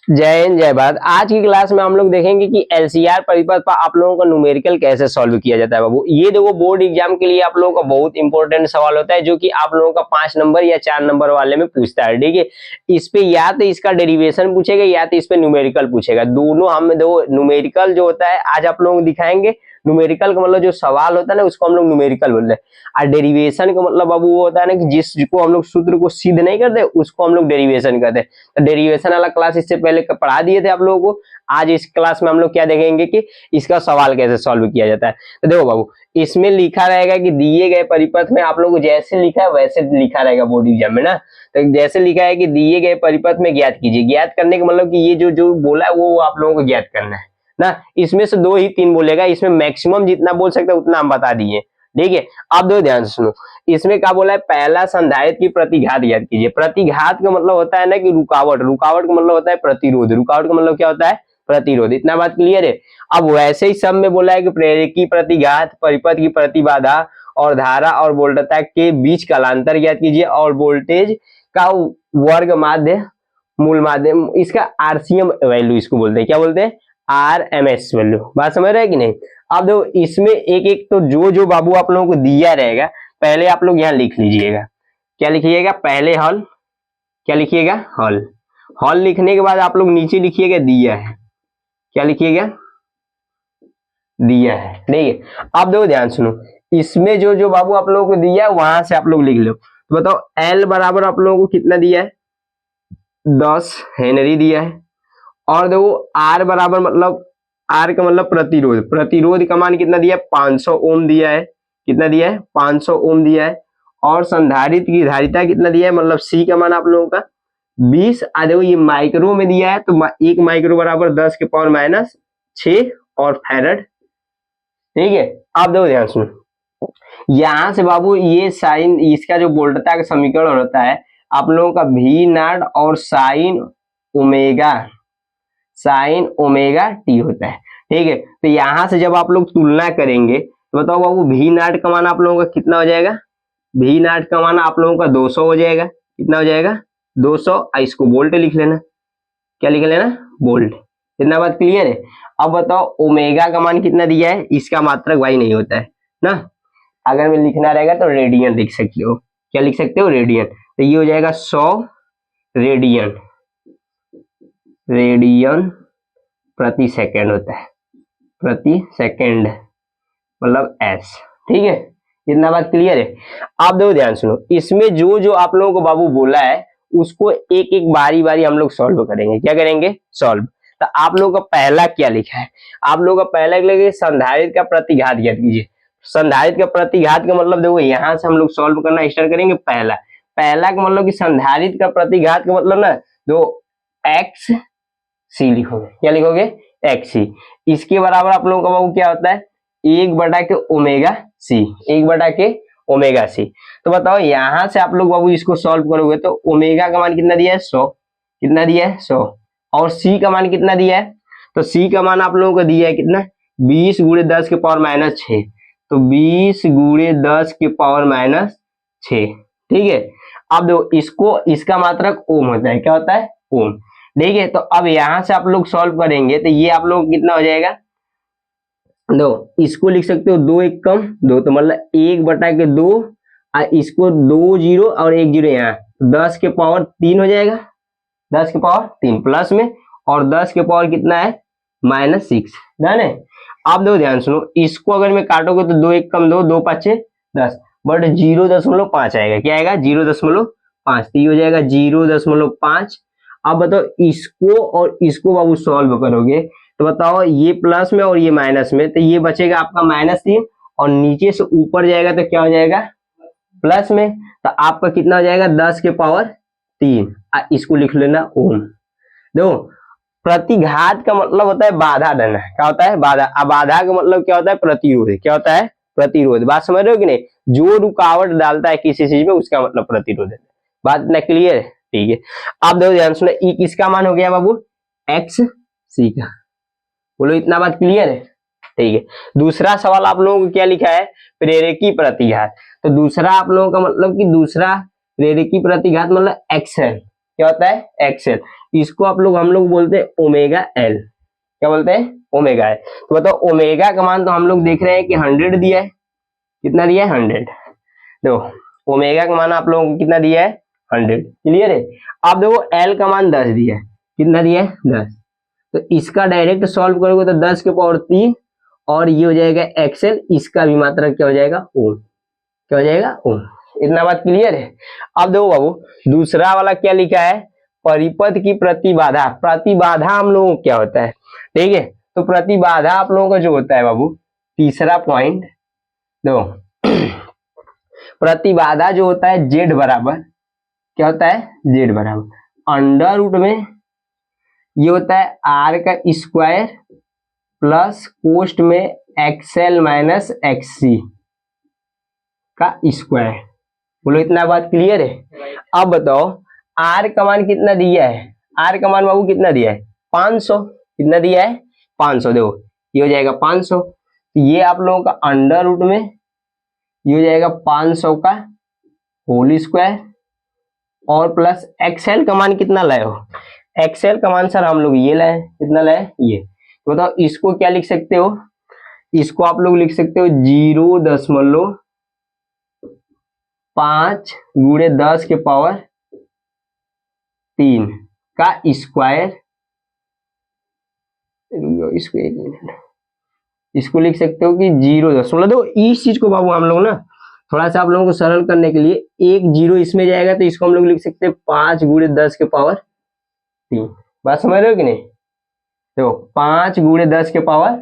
जय हिंद जय भारत। आज की क्लास में हम लोग देखेंगे कि एलसीआर परिपथ पर आप लोगों का न्यूमेरिकल कैसे सॉल्व किया जाता है। बाबू ये देखो, बोर्ड एग्जाम के लिए आप लोगों का बहुत इंपॉर्टेंट सवाल होता है जो कि आप लोगों का 5 नंबर या 4 नंबर वाले में पूछता है। ठीक है, इस पे या तो इसका डेरिवेशन पूछेगा या तो इस पे न्यूमेरिकल पूछेगा। दोनों हम दो न्यूमेरिकल जो होता है आज आप लोगों को दिखाएंगे। न्यूमेरिकल का मतलब जो सवाल होता है ना उसको हम लोग न्यूमेरिकल बोलते हैं। और डेरिवेशन का मतलब बाबू वो होता है ना कि जिसको हम लोग सूत्र को सिद्ध नहीं करते उसको हम लोग डेरिवेशन कहते हैं। तो डेरिवेशन वाला क्लास इससे पहले पढ़ा दिए थे आप लोगों को। आज इस क्लास में हम लोग क्या देखेंगे कि इसका सवाल कैसे सॉल्व किया जाता है। तो देखो बाबू, इसमें लिखा रहेगा कि दिए गए परिपथ में आप लोगों को जैसे लिखा है वैसे लिखा रहेगा बोर्ड एग्जाम में ना। तो जैसे लिखा है कि दिए गए परिपथ में ज्ञात कीजिए। ज्ञात करने का मतलब कि ये जो जो बोला है वो आप लोगों को ज्ञात करना है ना। इसमें से 2 ही 3 बोलेगा, इसमें मैक्सिमम जितना बोल सकते हैं उतना हम बता दिए। ठीक है, आप दो ध्यान से सुनो। इसमें क्या बोला है, पहला संधारित्र की प्रतिघात ज्ञात कीजिए। प्रतिघात का मतलब होता है ना कि रुकावट। रुकावट का मतलब होता है प्रतिरोध। रुकावट का मतलब क्या होता है, प्रतिरोध। इतना बात क्लियर है। अब वैसे ही सब में बोला है कि प्रेरक की प्रतिघात, परिपथ की प्रतिबाधा और धारा और वोल्टता के बीच कालांतर ज्ञात कीजिए और वोल्टेज का वर्ग माध्य मूल माध्यम, इसका आरसीएम वैल्यू इसको बोलते हैं। क्या बोलते हैं, आरएमएस वैल्यू। बात समझ रहे हैं कि नहीं। अब देखो इसमें एक एक तो जो जो बाबू आप लोगों को दिया रहेगा पहले आप लोग यहाँ लिख लीजिएगा। क्या लिखिएगा, पहले हॉल, क्या लिखिएगा, हॉल। हॉल लिखने के बाद आप लोग नीचे लिखिएगा दिया है। क्या लिखिएगा, दिया है। नहीं है, अब देखो ध्यान सुनो। इसमें जो जो बाबू आप लोगों को दिया है वहां से आप लोग लिख लो। तो बताओ एल बराबर आप लोगों को कितना दिया है, 10 हेनरी दिया है। और देखो आर बराबर मतलब, आर का मतलब प्रतिरोध। प्रतिरोध का मान कितना दिया है, 500 ओम दिया है। कितना दिया है, 500 ओम दिया है। और संधारित्र की धारिता कितना दिया है, मतलब सी का मान आप लोगों का 20। देखो ये माइक्रो में दिया है तो 1 माइक्रो बराबर 10 के पावर माइनस 6 और फैरड। ठीक है, आप देखो ध्यान सुनो। यहां से बाबू ये साइन, इसका जो वोल्टता का समीकरण होता है आप लोगों का वी नॉट और साइन ओमेगा टी होता है। ठीक है, तो यहां से जब आप लोग तुलना करेंगे तो बताओ बाबू वी नॉट का मान आप लोगों का कितना हो जाएगा, वी नॉट का मान आप लोगों का 200 हो जाएगा। कितना हो जाएगा, 200। इसको वोल्ट लिख लेना। क्या लिख लेना, वोल्ट। इतना बात क्लियर है। अब बताओ ओमेगा का मान कितना दिया है, इसका मात्रक भाई नहीं होता है ना। अगर में लिखना रहेगा तो रेडियन लिख सकते हो। क्या लिख सकते हो, रेडियन। तो ये हो जाएगा 100 रेडियन। रेडियन प्रति सेकेंड होता है, प्रति सेकेंड मतलब एस। ठीक है, इतना बात क्लियर है। आप देखो ध्यान सुनो, इसमें जो जो आप लोगों को बाबू बोला है उसको एक एक बारी बारी हम लोग सॉल्व करेंगे। क्या करेंगे, सॉल्व। तो आप लोगों का पहला क्या लिखा है, आप लोगों का पहला लिखा संधारित्र का प्रतिघात ज्ञात कीजिए। संधारित्र का प्रतिघात का मतलब देखो यहां से हम लोग सॉल्व करना स्टार्ट करेंगे। पहला पहला का मतलब कि संधारित्र का प्रतिघात का मतलब ना, जो एक्स सी लिखोगे। क्या लिखोगे, एक्स सी। इसके बराबर आप लोगों का बाबू क्या होता है, 1/ओमेगा सी। 1/ओमेगा सी। तो बताओ यहां से आप लोग बाबू इसको सॉल्व करोगे तो ओमेगा का मान कितना दिया है, 100। कितना दिया है, 100। और सी का मान कितना दिया है, तो सी का मान आप लोगों को दिया है कितना, 20 × 10 के पावर माइनस 6। तो 20 × 10 के पावर माइनस 6। ठीक है, अब देखो इसको, इसका मात्रक ओम होता है। क्या होता है, ओम। ठीक है, तो अब यहां से आप लोग सॉल्व करेंगे तो ये आप लोग कितना हो जाएगा, दो। इसको लिख सकते हो 2 1 कम 2, तो मतलब 1/2। इसको 2 0 और 1 0 यहाँ, 10 के पावर 3 हो जाएगा। 10 के पावर 3 प्लस में, और 10 के पावर कितना है, -6। डन है। आप दो ध्यान सुनो, इसको अगर मैं काटोगे तो 2 1 कम 2, 2 5 10, बट 0.5 आएगा। क्या आएगा, 0.5। तो ये हो जाएगा 0.5। अब बताओ इसको और इसको बाबू सॉल्व करोगे तो बताओ ये प्लस में और ये माइनस में, तो ये बचेगा आपका -3 और नीचे से ऊपर जाएगा तो क्या हो जाएगा, प्लस में। तो आपका कितना हो जाएगा, 10 के पावर 3। इसको लिख लेना ओम। देखो प्रतिघात का मतलब होता है बाधा देना। क्या होता है, बाधा। अब बाधा का मतलब क्या होता है, प्रतिरोध। क्या होता है, प्रतिरोध। बात समझ रहे हो कि नहीं, जो रुकावट डालता है किसी चीज में उसका मतलब प्रतिरोध है। बात इतना क्लियर है। ठीक है, आप देखो ध्यान सुनो, ई किसका मान हो गया बाबू, एक्स सी का। बोलो इतना बात क्लियर है। ठीक है, दूसरा सवाल आप लोगों को क्या लिखा है, प्रेरकी प्रतिघात। तो दूसरा आप लोगों का मतलब कि दूसरा प्रेरकी प्रतिघात मतलब एक्स है। क्या होता है, एक्सएल। इसको हम लोग बोलते हैं ओमेगा एल। क्या बोलते हैं, ओमेगा एल। तो बताओ ओमेगा का मान तो हम लोग देख रहे हैं कि 100 दिया है। कितना दिया है, 100। देखो ओमेगा का मान आप लोगों को कितना दिया है, 100। क्लियर है। अब देखो एल का मान 10 दिया है। कितना दिया है, 10। तो इसका डायरेक्ट सॉल्व करोगे तो 10 के पावर 3 और ये हो जाएगा एक्सएल। इसका भी मात्रक क्या हो जाएगा, ओम। क्या हो जाएगा, ओम। इतना बात क्लियर है। अब देखो बाबू दूसरा वाला क्या लिखा है, परिपथ की प्रतिबाधा। प्रतिबाधा हम लोगों को क्या होता है, ठीक है। तो प्रतिबाधा आप लोगों का जो होता है बाबू, तीसरा पॉइंट देखो प्रतिबाधा जो होता है जेड बराबर, क्या होता है, जेड बराबर अंडर रूट में ये होता है आर का स्क्वायर प्लस कोष्ट में एक्सएल माइनस एक्ससी का स्क्वायर। बोलो इतना बात क्लियर है। अब बताओ आर का मान कितना दिया है, आर का मान बाबू कितना दिया है, 500। कितना दिया है, 500। देखो ये हो जाएगा 500। तो ये आप लोगों का अंडर रूट में ये हो जाएगा 500 का होल स्क्वायर और प्लस एक्सएल का मान कितना लाए हो, एक्सएल का मान सर हम लोग ये लाए। कितना लाए, ये। तो बताओ इसको क्या लिख सकते हो, इसको आप लोग लिख सकते हो 0.5 गुणे 10 के पावर 3 का स्क्वायर। इसको एक मिनट, इसको लिख सकते हो कि 0.2। देखो इस चीज को बाबू हम लोग ना थोड़ा सा आप लोगों को सरल करने के लिए एक जीरो इसमें जाएगा तो इसको हम लोग लिख सकते हैं 5 गुणे 10 के पावर 3। बात समझ रहे हो कि नहीं। देखो 5 गुणे 10 के पावर,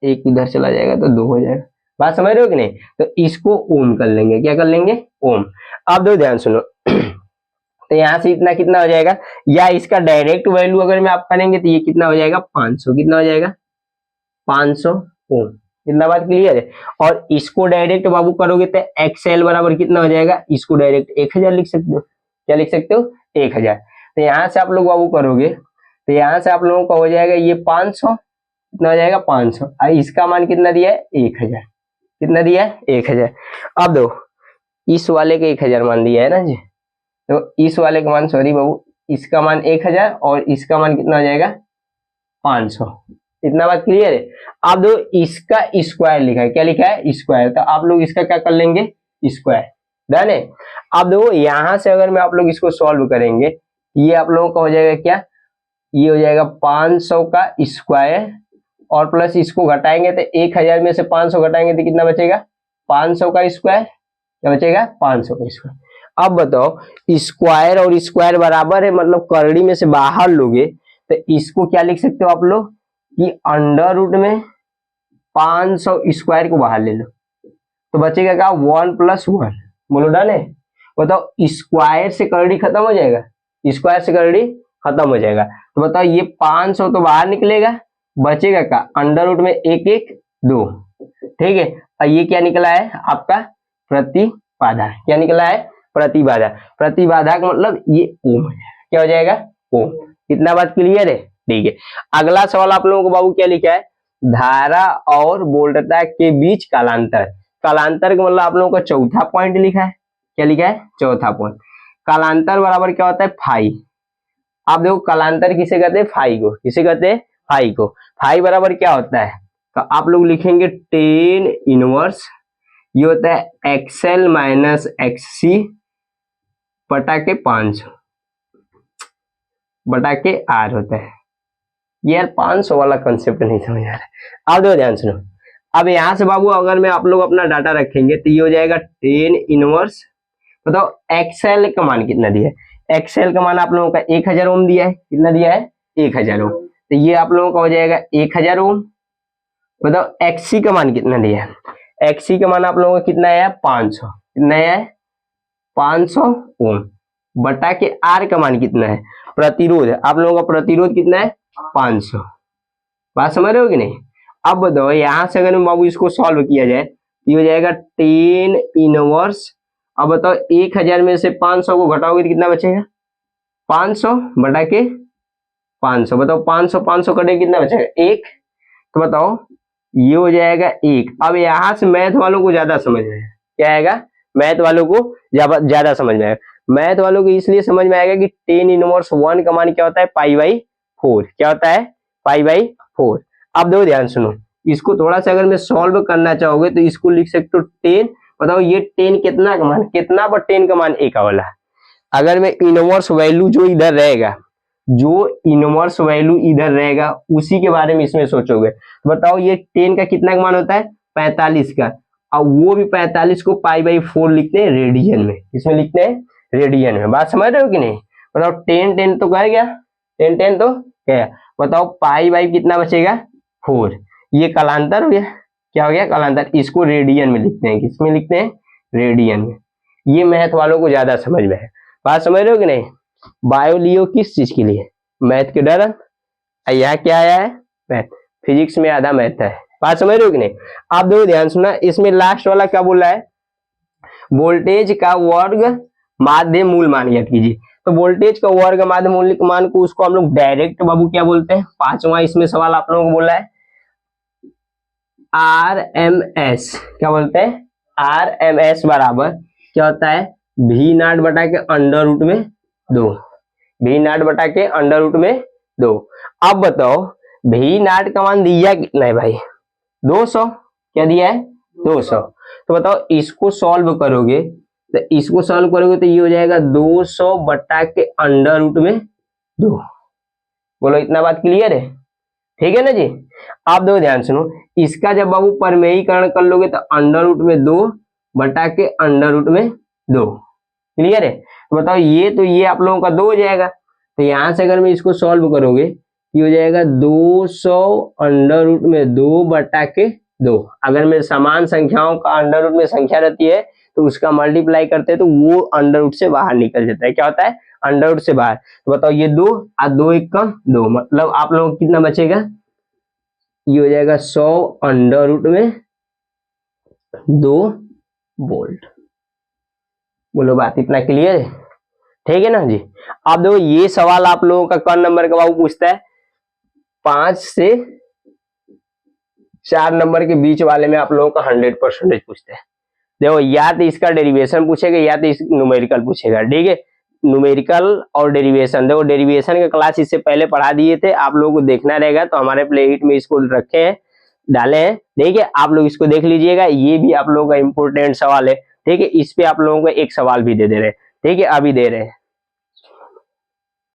एक इधर चला जाएगा तो 2 हो जाएगा। बात समझ रहे हो कि नहीं। तो इसको ओम कर लेंगे। क्या कर लेंगे, ओम। अब दो ध्यान सुनो तो यहाँ से इतना कितना हो जाएगा, या इसका डायरेक्ट वैल्यू अगर मैं आप करेंगे तो ये कितना हो जाएगा, 500। कितना हो जाएगा, 500 ओम। इतना बात क्लियर है। और इसको डायरेक्ट बाबू करोगे तो एक्सएल बराबर कितना हो जाएगा, इसको डायरेक्ट 1000 लिख सकते हो। क्या लिख सकते हो, 1000। तो यहाँ से आप लोग बाबू करोगे तो यहाँ से आप लोगों का हो जाएगा ये 500। कितना हो जाएगा, 500। और इसका मान कितना दिया है, 1000। कितना दिया है, 1000। अब दो इस वाले के 1000 मान दिया है ना जी। तो इस वाले का मान, सॉरी बाबू, इसका मान 1000 और इसका मान कितना हो जाएगा, 500। इतना बात क्लियर है। अब दो इसका स्क्वायर लिखा है। क्या लिखा है, स्क्वायर। तो आप लोग इसका क्या कर लेंगे, स्क्वायर। डन है। अब देखो यहां से अगर मैं आप लोग इसको सॉल्व करेंगे, ये आप लोगों का हो जाएगा क्या, ये हो जाएगा 500 का स्क्वायर और प्लस इसको घटाएंगे तो 1000 में से 500 घटाएंगे तो कितना बचेगा, 500 का स्क्वायर। क्या बचेगा, 500 का स्क्वायर। अब बताओ स्क्वायर और स्क्वायर बराबर है, मतलब करड़ी में से बाहर लोगे तो इसको क्या लिख सकते हो आप लोग कि अंडर रूट में 500 स्क्वायर को बाहर ले लो तो बचेगा क्या, 1 + 1। बोलो डन है। बताओ स्क्वायर से करड़ी खत्म हो जाएगा, स्क्वायर से करड़ी खत्म हो जाएगा। तो बताओ ये 500 तो बाहर निकलेगा, बचेगा क्या, अंडर रूट में 1 1 2। ठीक है। और ये क्या निकला है आपका, प्रतिबाधा। क्या निकला है, प्रतिबाधा। प्रतिबाधा का मतलब ये ओम है। क्या हो जाएगा, ओम। इतना बात क्लियर है। ठीक है। अगला सवाल आप लोगों को बाबू क्या लिखा है, धारा और वोल्टता के बीच कालांतर। कालांतर का मतलब आप लोगों को चौथा पॉइंट लिखा है। क्या लिखा है, चौथा पॉइंट। कालांतर बराबर क्या होता है, फाई। आप देखो कालांतर किसे कहते हैं, फाई को। किसे कहते हैं, फाई को। फाई बराबर क्या होता है, तो आप लोग लिखेंगे 10 इनवर्स, ये होता है एक्सएल माइनस एक्ससी बटा के 500 बटा के आर होता है। ये यार 500 वाला कंसेप्ट नहीं समझ आ रहा है। अब देखो ध्यान सुनो। अब यहां से बाबू अगर मैं आप लोग अपना डाटा रखेंगे तो ये हो जाएगा 10 इनवर्स। बताओ एक्सएल का मान कितना दिया है, एक्सएल का मान आप लोगों का 1000 ओम दिया है। कितना दिया है, 1000 ओम। तो ये आप लोगों का हो जाएगा 1000 ओम। बताओ एक्सी का मान कितना दिया है, एक्सी का मान आप लोगों का कितना है, 500। कितना है, 500 ओम बटा के आर का मान कितना है, प्रतिरोध। आप लोगों का प्रतिरोध कितना है, 500। बात समझ रहे हो कि नहीं। अब बताओ यहां से अगर बाबू इसको सॉल्व किया जाए तो ये हो जाएगा 10 इनवर्स। अब बताओ 1000 में से 500 को घटाओगे तो कितना बचेगा, 500 बटा के 500। बताओ 500 500 कटे कितना बचेगा, 1। तो बताओ ये हो जाएगा 1। अब यहां से मैथ वालों को ज्यादा समझ में आएगा, क्या आएगा, मैथ वालों को ज्यादा समझ में आएगा। मैथ वालों को इसलिए समझ में आएगा कि टेन इनवर्स 1 का मान क्या होता है, पाई/4। क्या होता है, पाई/4। अब दो ध्यान सुनो, इसको थोड़ा सा अगर मैं सॉल्व करना चाहोगे तो इसको लिख सकते हो 10। बताओ ये 10 कितना का मान, कितना पर 10 का मान एक वाला। अगर मैं इनवर्स वैल्यू जो इधर रहेगा, जो इनवर्स वैल्यू इधर रहेगा उसी के बारे में इसमें सोचोगे तो बताओ ये 10 का कितना का मान होता है, 45 का। अब वो भी 45 को पाई/4 लिखते हैं रेडियन में। इसमें लिखते हैं रेडियन में। बात समझ रहे हो कि नहीं? बताओ 10 तो कह गया, 10 तो क्या, बताओ पाई कितना बचेगा, 4। ये कालांतर हो गया, क्या हो गया, कालांतर। इसको रेडियन में लिखते हैं, किसमें लिखते हैं, रेडियन में। ये मैथ वालों को ज्यादा समझ में है। बात समझ रहे हो कि नहीं? बायो लियो किस चीज के लिए, मैथ के डर। यहाँ क्या आया है, मैथ। फिजिक्स में आधा मैथ है। बात समझ रहे हो कि नहीं? आप दो ध्यान सुना, इसमें लास्ट वाला क्या बोल रहा है, वोल्टेज का वर्ग माध्य मूल मान याद कीजिए। तो वोल्टेज का वर्ग माध्य मूल मान को उसको हम लोग डायरेक्ट बाबू क्या बोलते हैं, पांचवा इसमें सवाल आप लोगों को बोला है RMS। क्या बोलते हैं, RMS बराबर क्या होता है, V0 बटा के अंडर रूट में 2। V0 बटा के अंडर रूट में 2। अब बताओ V0 का मान दिया कितना है भाई, 200। क्या दिया है, 200। तो बताओ इसको सॉल्व करोगे, तो इसको सॉल्व करोगे तो ये हो जाएगा 200 बटा के अंडर रूट में 2। बोलो इतना बात क्लियर है? ठीक है ना जी। आप दो ध्यान सुनो, इसका जब बाबू परमेयीकरण कर लोगे तो अंडर रूट में 2 बटा के अंडर रूट में 2। क्लियर है? तो बताओ ये तो ये आप लोगों का 2 हो जाएगा। तो यहां से अगर मैं इसको सॉल्व करोगे ये हो जाएगा 200 अंडर रूट में 2 बटा के 2। अगर मैं समान संख्याओं का अंडर रूट में संख्या रहती है तो उसका मल्टीप्लाई करते हैं तो वो अंडर रूट से बाहर निकल जाता है। क्या होता है, अंडर रूट से बाहर। तो बताओ ये 2 और 2 1 कम 2, मतलब आप लोगों को कितना बचेगा, ये हो जाएगा 100 अंडर रूट में 2 वोल्ट। बोलो बात इतना क्लियर है? ठीक है ना जी। अब देखो ये सवाल आप लोगों का कौन नंबर का बाबू पूछता है, 5 से 4 नंबर के बीच वाले में आप लोगों का 100% पूछते हैं। देखो या तो इसका डेरिवेशन पूछेगा या तो इस न्यूमेरिकल पूछेगा। ठीक है, न्यूमेरिकल और डेरिवेशन। देखो डेरिवेशन का क्लास इससे पहले पढ़ा दिए थे, आप लोगों को देखना रहेगा तो हमारे प्लेलिस्ट में इसको रखे हैं, डाले हैं। ठीक है, आप लोग इसको देख लीजिएगा, ये भी आप लोगों का इंपोर्टेंट सवाल है। ठीक है, इस पे आप लोगों को एक सवाल भी दे रहे हैं। ठीक है, अभी दे रहे हैं।